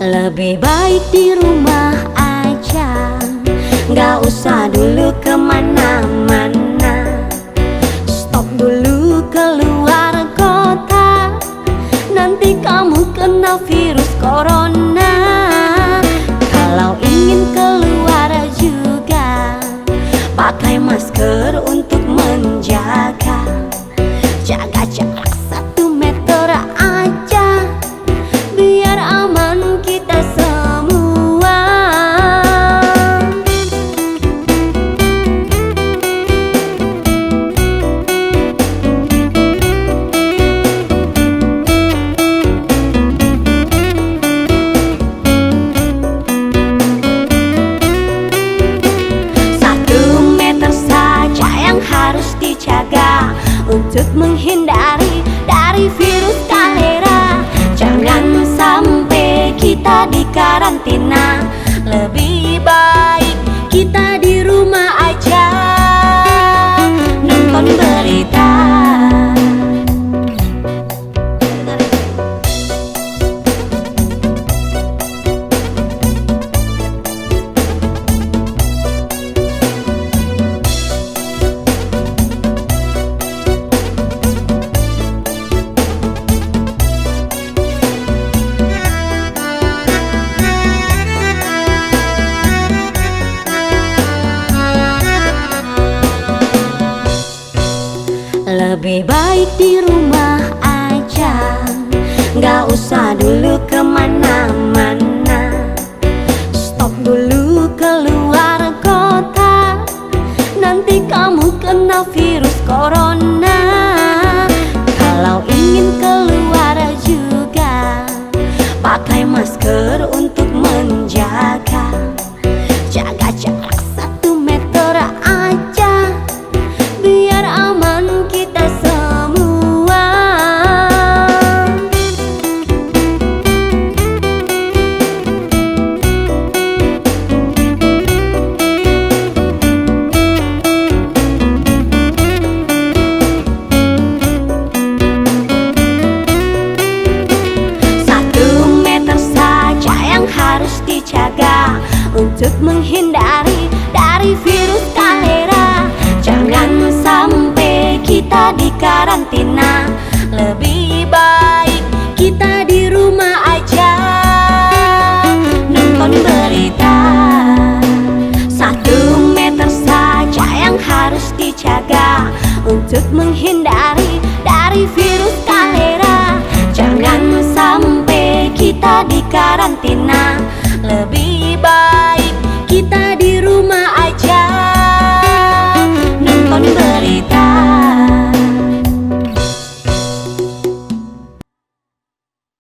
Lebih baik di rumah aja, gak usah dulu kemana-mana. Stop dulu keluar kota, nanti kamu kena virus corona. Kalau ingin keluar juga, pakai masker untuk menjaga. Jaga jarak 1 meter aja, biar aman kita semua. Harus dijaga untuk menghindari dari virus kolera. Jangan sampai kita dikarantina, lebih baik kita di rumah aja nonton berita. Lebih baik di rumah aja, gak usah dulu kemana-mana. Stop dulu keluar kota, nanti kamu kena virus corona. Kalau ingin keluar juga, pakai masker untuk menjaga. Jaga jarak 1 meter aja, biar aman kita semua. Harus dijaga untuk menghindari dari virus kolera. Jangan sampai kita dikarantina, lebih baik kita di rumah aja nonton berita. 1 meter saja yang harus dijaga untuk menghindari dari virus kolera. Jangan sampai kita dikarantina, lebih baik kita di rumah aja nonton berita.